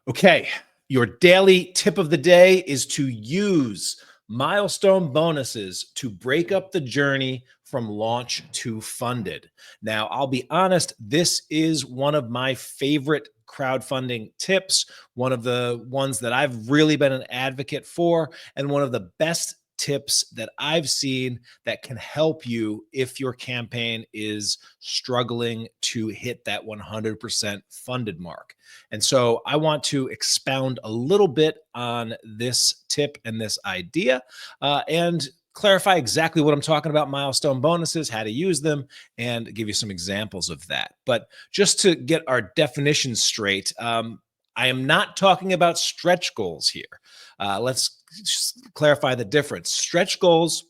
Okay, your daily tip of the day is to use milestone bonuses to break up the journey from launch to funded. Now, I'll be honest, this is one of my favorite crowdfunding tips, one of the ones that I've really been an advocate for, and one of the best tips that I've seen that can help you if your campaign is struggling to hit that 100% funded mark. And so I want to expound a little bit on this tip and this idea and clarify exactly what I'm talking about, milestone bonuses, how to use them, and give you some examples of that. But just to get our definitions straight, I am not talking about stretch goals here. Let's just clarify the difference. Stretch goals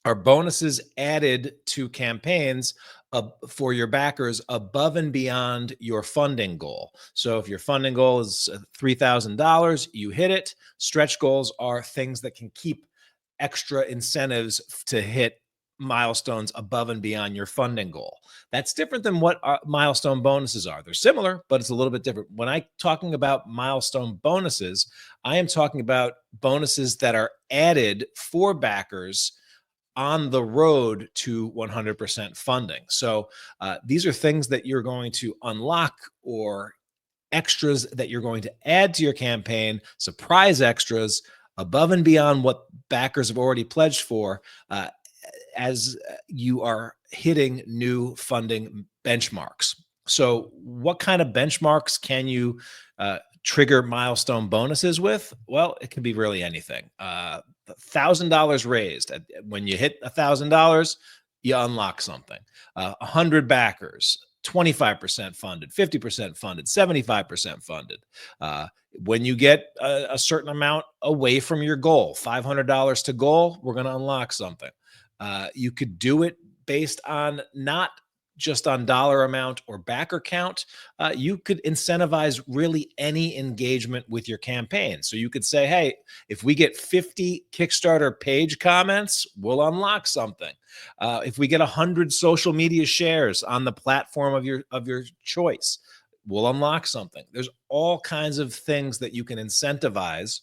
are bonuses added to campaigns for your backers above and beyond your funding goal. So if your funding goal is $3,000, you hit it. Stretch goals are things that can keep extra incentives to hit milestones above and beyond your funding goal. That's different than what milestone bonuses are. They're similar, but it's a little bit different. When I'm talking about milestone bonuses, I am talking about bonuses that are added for backers on the road to 100% funding. So these are things that you're going to unlock, or extras that you're going to add to your campaign, surprise extras above and beyond what backers have already pledged for, as you are hitting new funding benchmarks. So what kind of benchmarks can you trigger milestone bonuses with? Well, it can be really anything. $1,000 raised. When you hit $1,000, you unlock something. 100 backers, 25% funded, 50% funded, 75% funded. When you get a certain amount away from your goal, $500 to goal, we're going to unlock something. You could do it based on not just on dollar amount or backer count. You could incentivize really any engagement with your campaign. So you could say, hey, if we get 50 Kickstarter page comments, we'll unlock something. If we get 100 social media shares on the platform of your choice, we'll unlock something. There's all kinds of things that you can incentivize,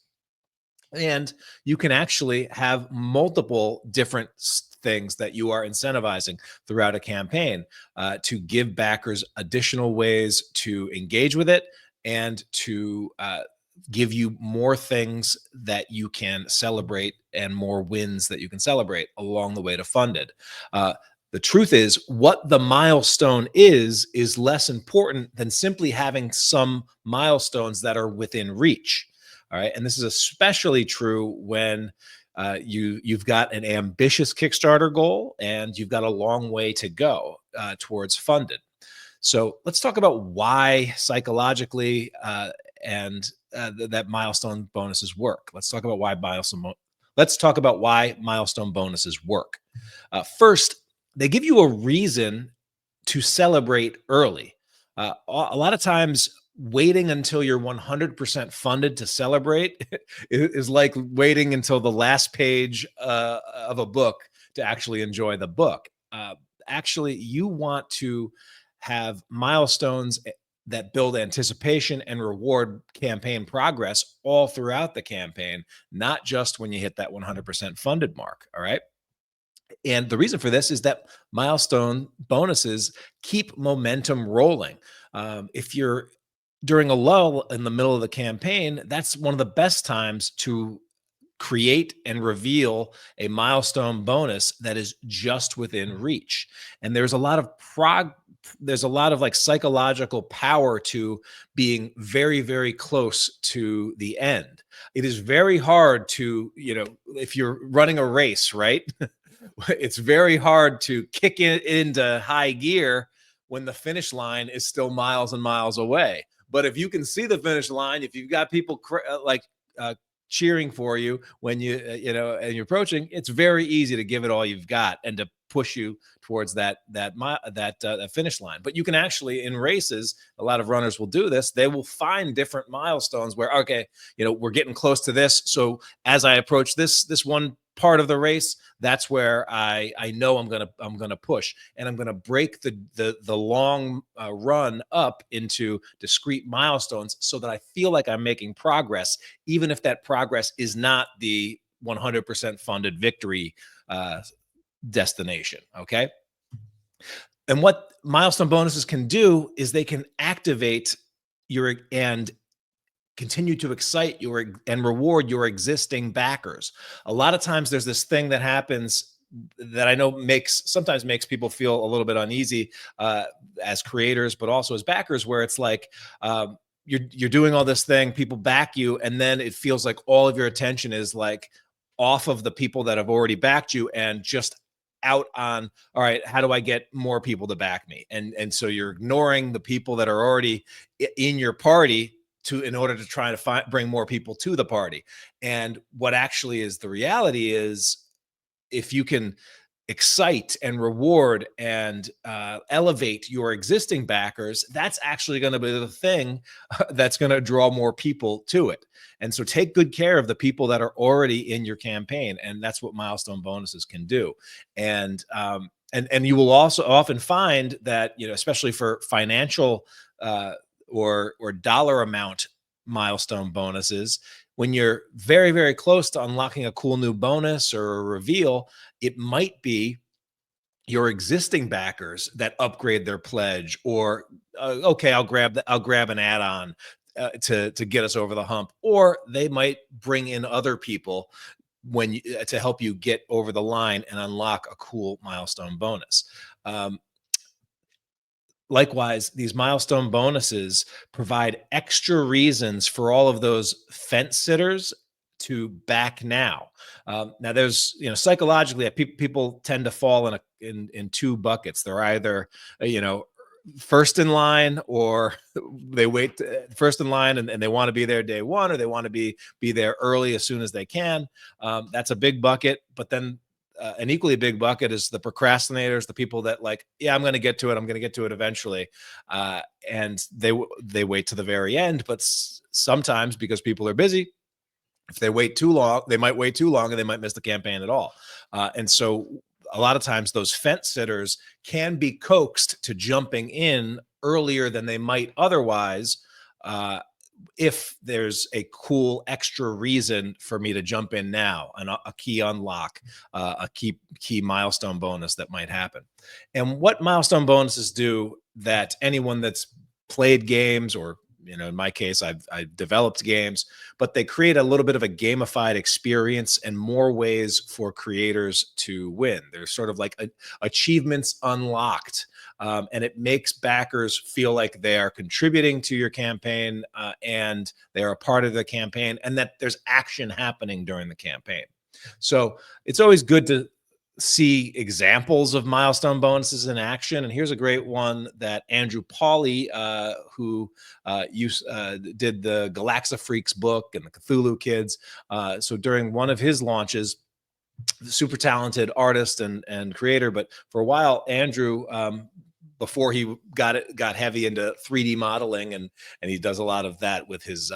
and you can actually have multiple different things that you are incentivizing throughout a campaign to give backers additional ways to engage with it, and to give you more things that you can celebrate and more wins that you can celebrate along the way to funded. The truth is, what the milestone is less important than simply having some milestones that are within reach. All right. And this is especially true when you've got an ambitious Kickstarter goal and you've got a long way to go towards funded. So let's talk about why psychologically that milestone bonuses work. Let's talk about why milestone bonuses work. First, they give you a reason to celebrate early. A lot of times, waiting until you're 100% funded to celebrate is like waiting until the last page of a book to actually enjoy the book. Actually, you want to have milestones that build anticipation and reward campaign progress all throughout the campaign, not just when you hit that 100% funded mark. All right. And the reason for this is that milestone bonuses keep momentum rolling. If you're during a lull in the middle of the campaign, that's one of the best times to create and reveal a milestone bonus that is just within reach. And there's a lot of like psychological power to being very, very close to the end. It is very hard to, if you're running a race, right? It's very hard to kick it into high gear when the finish line is still miles and miles away. But if you can see the finish line, if you've got people cheering for you when and you're approaching, it's very easy to give it all you've got and to push you towards that finish line. But you can actually, in races, a lot of runners will do this. They will find different milestones where, okay, we're getting close to this. So as I approach this one part of the race, that's where I know I'm gonna push, and I'm gonna break the long run up into discrete milestones so that I feel like I'm making progress, even if that progress is not the 100% funded victory uh, destination. Okay. And what milestone bonuses can do is they can activate your and continue to excite your and reward your existing backers. A lot of times there's this thing that happens that I know sometimes makes people feel a little bit uneasy as creators, but also as backers, where it's like you're doing all this thing, people back you, and then it feels like all of your attention is like off of the people that have already backed you and just out on, all right, how do I get more people to back me? And so you're ignoring the people that are already in your party in order to try to bring more people to the party. And what actually is the reality is, if you can excite and reward and elevate your existing backers, that's actually going to be the thing that's going to draw more people to it. And so take good care of the people that are already in your campaign, and that's what milestone bonuses can do. And you will also often find that, especially for financial or dollar amount milestone bonuses, when you're very, very close to unlocking a cool new bonus or a reveal, it might be your existing backers that upgrade their pledge, or okay, I'll grab an add-on to get us over the hump, or they might bring in other people to help you get over the line and unlock a cool milestone bonus. Likewise, these milestone bonuses provide extra reasons for all of those fence sitters to back now. Now, there's, psychologically, people tend to fall in two buckets. They're either, first in line, or they wait first in line and they want to be there day one, or they want to be there early as soon as they can. That's a big bucket. But then an equally big bucket is the procrastinators, the people that like, yeah, I'm going to get to it. I'm going to get to it eventually. And they wait to the very end. But sometimes, because people are busy, if they wait too long, they might wait too long and they might miss the campaign at all. And so a lot of times those fence sitters can be coaxed to jumping in earlier than they might otherwise, if there's a cool extra reason for me to jump in now, and a key unlock, a key milestone bonus that might happen. And what milestone bonuses do that anyone that's played games, or in my case, I've developed games, but they create a little bit of a gamified experience and more ways for creators to win. They're sort of like achievements unlocked. And it makes backers feel like they are contributing to your campaign, and they are a part of the campaign, and that there's action happening during the campaign. So it's always good to see examples of milestone bonuses in action. And here's a great one that Andrew Pauly, who did the Galaxa Freaks book and the Cthulhu Kids. So during one of his launches, super talented artist and creator, but for a while, Andrew, before he got heavy into 3D modeling, and he does a lot of that with his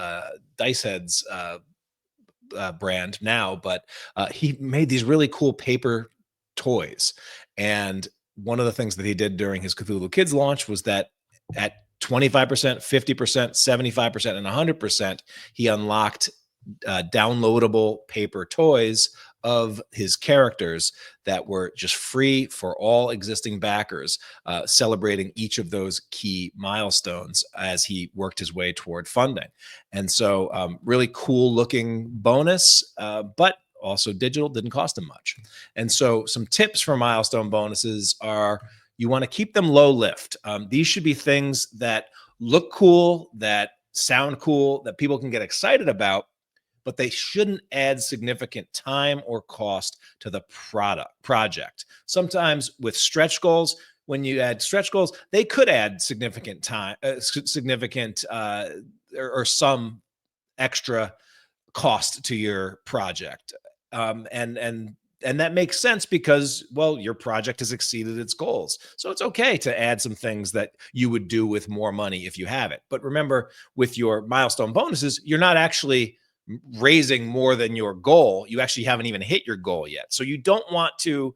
Dice Heads brand now, but he made these really cool paper toys. And one of the things that he did during his Cthulhu Kids launch was that at 25%, 50%, 75%, and 100%, he unlocked downloadable paper toys of his characters that were just free for all existing backers, celebrating each of those key milestones as he worked his way toward funding. And so really cool looking bonus, but also digital, didn't cost him much. And so some tips for milestone bonuses are, you want to keep them low lift. These should be things that look cool, that sound cool, that people can get excited about, but they shouldn't add significant time or cost to the project. Sometimes with stretch goals, when you add stretch goals, they could add significant time, or some extra cost to your project. And that makes sense because, well, your project has exceeded its goals. So it's okay to add some things that you would do with more money if you have it. But remember, with your milestone bonuses, you're not actually raising more than your goal, you actually haven't even hit your goal yet. So you don't want to,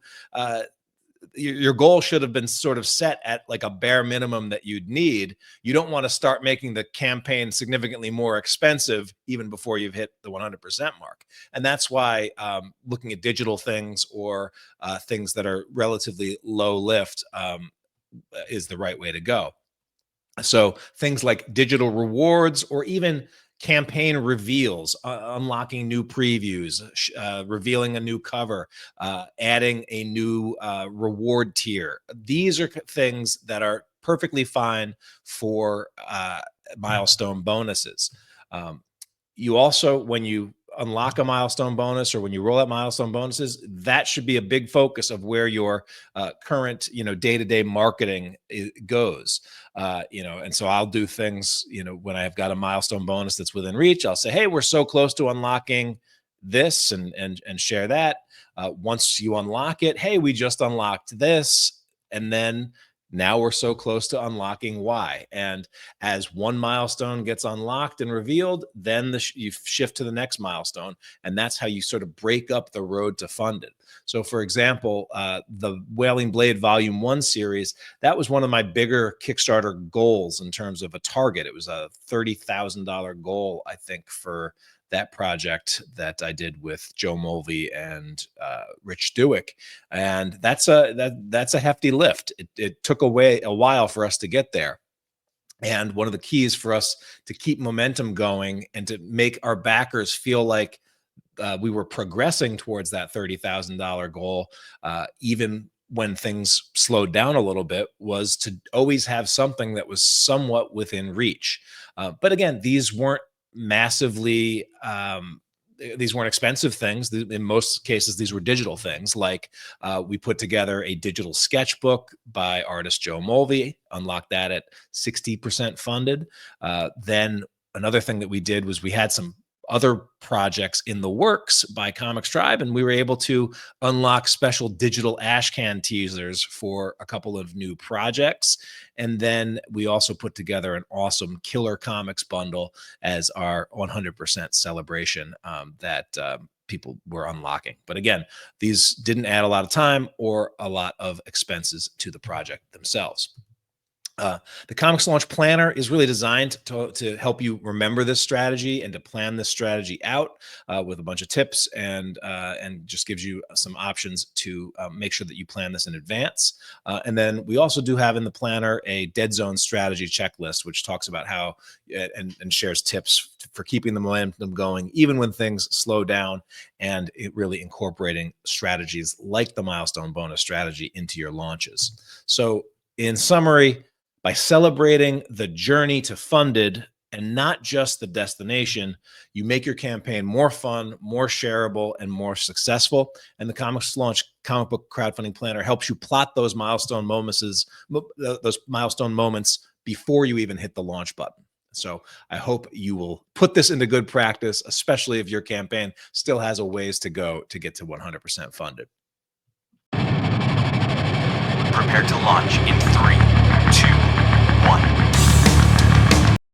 your goal should have been sort of set at like a bare minimum that you'd need. You don't want to start making the campaign significantly more expensive even before you've hit the 100% mark. And that's why looking at digital things or things that are relatively low lift is the right way to go. So things like digital rewards or even campaign reveals, unlocking new previews, revealing a new cover, adding a new reward tier. These are things that are perfectly fine for milestone bonuses. You also, when you unlock a milestone bonus or when you roll out milestone bonuses, that should be a big focus of where your current, day-to-day marketing goes. And so I'll do things, when I've got a milestone bonus that's within reach, I'll say, hey, we're so close to unlocking this and share that. Once you unlock it, hey, we just unlocked this. And then now we're so close to unlocking Y. And as one milestone gets unlocked and revealed, then you shift to the next milestone. And that's how you sort of break up the road to funded. So for example, the Wailing Blade Volume 1 series, that was one of my bigger Kickstarter goals in terms of a target. It was a $30,000 goal, I think, for that project that I did with Joe Mulvey and Rich Dewick. And that's a hefty lift. It took a while for us to get there. And one of the keys for us to keep momentum going and to make our backers feel like we were progressing towards that $30,000 goal, even when things slowed down a little bit, was to always have something that was somewhat within reach. But again, these weren't massively, these weren't expensive things. In most cases, these were digital things. Like we put together a digital sketchbook by artist Joe Mulvey, unlocked that at 60% funded. Then another thing that we did was we had some other projects in the works by Comics Tribe, and we were able to unlock special digital ashcan teasers for a couple of new projects. And then we also put together an awesome Killer Comics bundle as our 100% celebration that people were unlocking. But again, these didn't add a lot of time or a lot of expenses to the project themselves. The ComixLaunch Planner is really designed to help you remember this strategy and to plan this strategy out with a bunch of tips and just gives you some options to make sure that you plan this in advance. And then we also do have in the planner a dead zone strategy checklist, which talks about how and shares tips for keeping the momentum going, even when things slow down, and it really incorporating strategies like the milestone bonus strategy into your launches. So in summary, by celebrating the journey to funded and not just the destination, you make your campaign more fun, more shareable, and more successful. And the ComixLaunch Comic Book Crowdfunding Planner helps you plot those milestone moments before you even hit the launch button. So I hope you will put this into good practice, especially if your campaign still has a ways to go to get to 100% funded. Prepare to launch in 3,